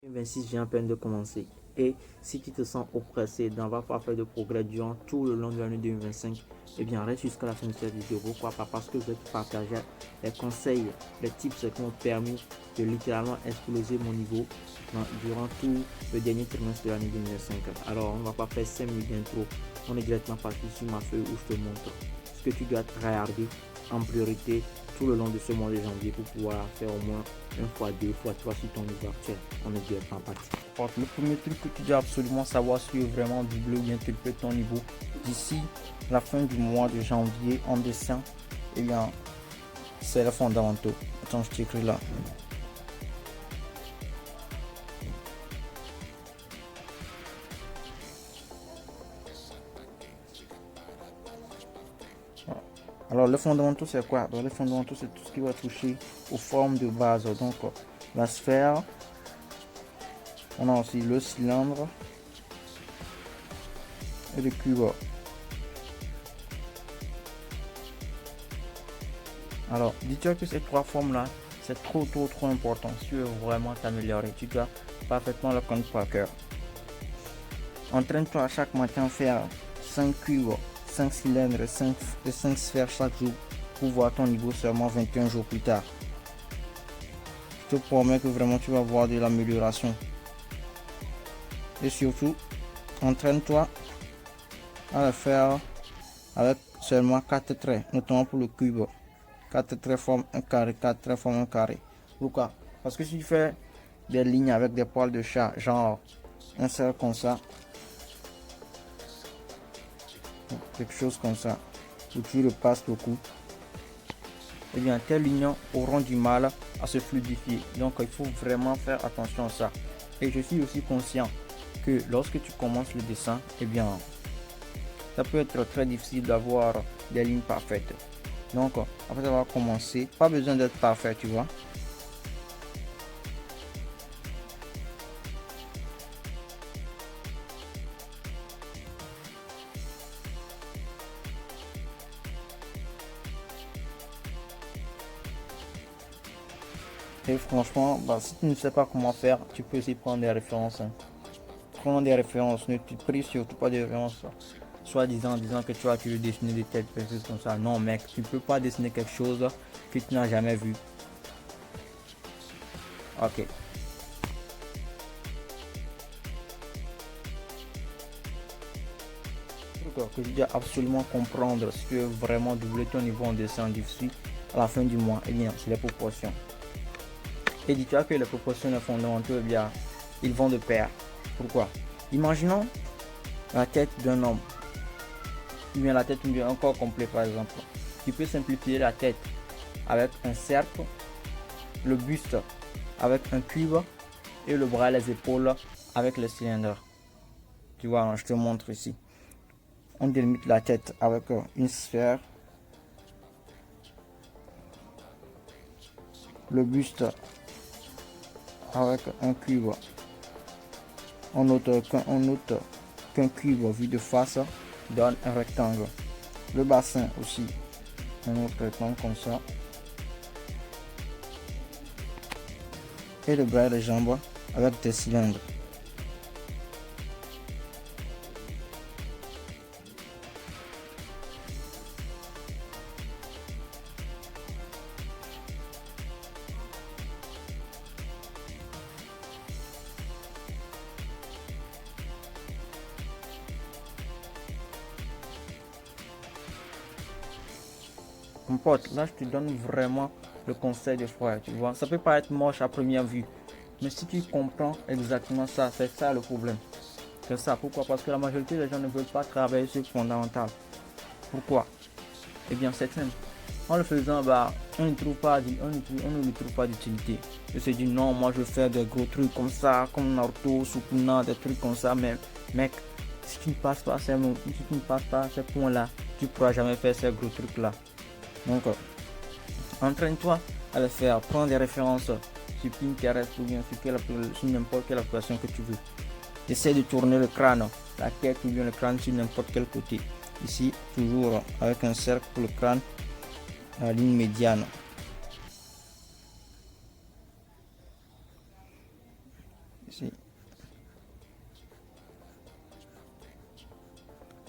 2026 vient à peine de commencer. Et si tu te sens oppressé d'avoir pas fait de progrès durant tout le long de l'année 2025, eh bien reste jusqu'à la fin de cette vidéo. Pourquoi pas? Parce que je vais te partager les conseils, les tips qui m'ont permis de littéralement exploser mon niveau durant tout le dernier trimestre de l'année 2025. Alors on ne va pas faire 5 minutes d'intro. On est directement parti sur ma feuille où je te montre ce que tu dois regarder en priorité tout le long de ce mois de janvier pour pouvoir faire au moins une fois, deux fois, trois sur ton niveau actuel. On est directement parti. Le premier truc que tu dois absolument savoir si tu veux vraiment doubler ou bien tripler ton niveau d'ici la fin du mois de janvier en dessin, eh bien, c'est les fondamentaux. Attends, je t'écris là. Alors, les fondamentaux, c'est quoi? Les fondamentaux, c'est tout ce qui va toucher aux formes de base. Donc, la sphère, on a aussi le cylindre et le cube. Alors, dis-toi que ces trois formes-là, c'est trop important. Si tu veux vraiment t'améliorer, tu dois parfaitement le connaître par cœur. Entraîne-toi chaque matin à faire 5 cubes, 5 cylindres et 5 sphères chaque jour pour voir ton niveau seulement 21 jours plus tard. Je te promets que vraiment tu vas voir de l'amélioration. Et surtout, entraîne-toi à le faire avec seulement 4 traits, notamment pour le cube. 4 traits forment un carré, 4 traits forment un carré. Pourquoi? Parce que si tu fais des lignes avec des poils de chat, genre un cercle comme ça, quelque chose comme ça, où tu le passes beaucoup, eh bien tes lignes auront du mal à se fluidifier. Donc il faut vraiment faire attention à ça. Et je suis aussi conscient que lorsque tu commences le dessin, eh bien ça peut être très difficile d'avoir des lignes parfaites. Donc après avoir commencé, pas besoin d'être parfait, tu vois. Et franchement, si tu ne sais pas comment faire, tu peux aussi prendre des références. Prends des références, ne te prie surtout pas des références. Soit disant que tu veux dessiner des têtes, quelque chose comme ça. Non mec, tu peux pas dessiner quelque chose que tu n'as jamais vu. Ok. Que tu dois absolument comprendre si tu veux vraiment doubler ton niveau en dessin difficile à la fin du mois, et bien c'est les proportions. Et dis-toi que les proportions des fondamentaux, eh bien, ils vont de pair. Pourquoi? Imaginons la tête d'un homme, ou bien la tête d'un corps complet par exemple. Tu peux simplifier la tête avec un cercle, le buste avec un cube et le bras et les épaules avec le cylindre. Tu vois, je te montre ici. On délimite la tête avec une sphère, le buste avec un cube. On note qu'un cube vu de face donne un rectangle. Le bassin aussi, un autre rectangle comme ça. Et le bras et les jambes avec des cylindres. Mon pote, là je te donne vraiment le conseil de faire, tu vois. Ça peut pas être moche à première vue, mais si tu comprends exactement ça, c'est ça le problème. C'est ça, pourquoi? Parce que la majorité des gens ne veulent pas travailler sur le fondamental. Pourquoi? Eh bien c'est simple. En le faisant, on ne lui trouve pas d'utilité. Je se dis non, moi je veux faire des gros trucs comme ça, comme Naruto, Sukuna, des trucs comme ça, mais mec, si tu ne passes pas ces points-là, tu ne pourras jamais faire ces gros trucs-là. Donc, entraîne-toi à le faire. Prends des références sur Pinterest ou bien sur n'importe quelle application que tu veux. Essaie de tourner le crâne, la tête ou bien le crâne sur n'importe quel côté. Ici, toujours avec un cercle pour le crâne, la ligne médiane. ici.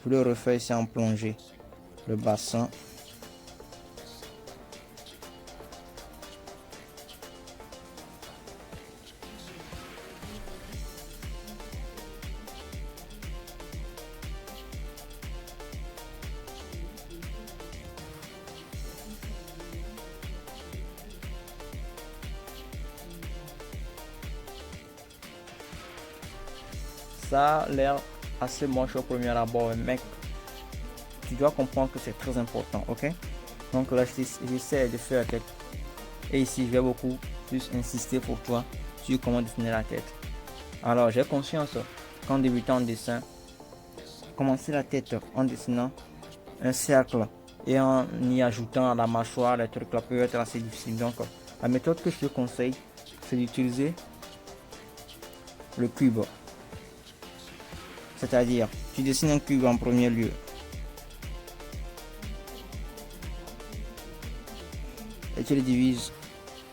Je le refais ici en plongée. Le bassin. Ça a l'air assez moche au premier abord, mec. Tu dois comprendre que c'est très important, ok? Donc là, j'essaie de faire la tête. Et ici, je vais beaucoup plus insister pour toi sur comment dessiner la tête. Alors, j'ai conscience qu'en débutant en dessin, commencer la tête en dessinant un cercle et en y ajoutant la mâchoire, les trucs là peut être assez difficile. Donc, la méthode que je te conseille, c'est d'utiliser le cube. C'est-à-dire, tu dessines un cube en premier lieu. Et tu le divises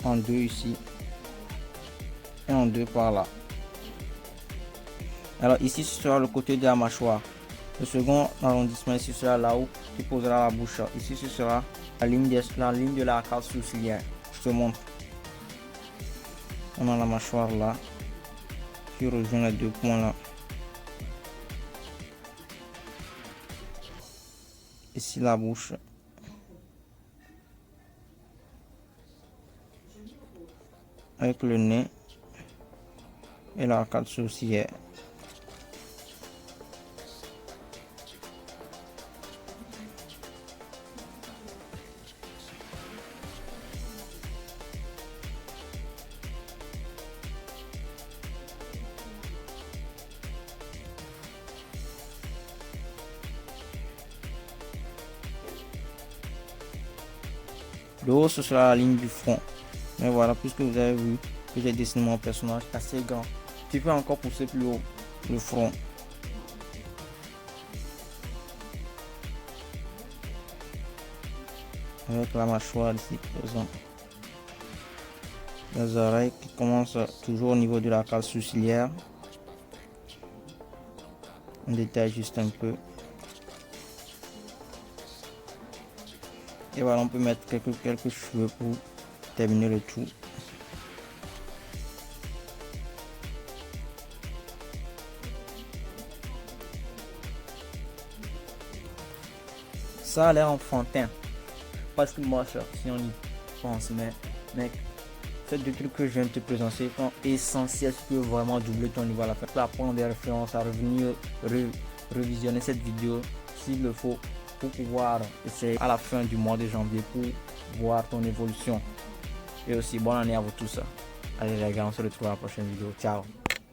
en deux ici. Et en deux par là. Alors ici, ce sera le côté de la mâchoire. Le second arrondissement ici sera là où tu poseras la bouche. Ici, ce sera la ligne de l'arcade sourcilière. Je te montre. On a la mâchoire là. Tu rejoins les deux points là. Ici la bouche. Avec le nez et l'arcade sourcilière. Le haut, ce sera la ligne du front. Mais voilà, puisque vous avez vu que j'ai dessiné mon personnage assez grand, tu peux encore pousser plus haut le front. Avec la mâchoire ici présent. Les oreilles qui commencent toujours au niveau de la cale sourcilière. On détaille juste un peu. Et voilà, on peut mettre quelques cheveux pour terminer le tout. Ça a l'air enfantin. Parce que moi, si on y pense, mais mec, ces deux trucs que je viens de te présenter sont essentiels si tu veux vraiment doubler ton niveau à la fin. Tu peux apprendre des références, à revenir revisionner cette vidéo s'il le faut pour pouvoir essayer à la fin du mois de janvier pour voir ton évolution. Et aussi bonne année à vous tous. Allez les gars, on se retrouve à la prochaine vidéo. Ciao.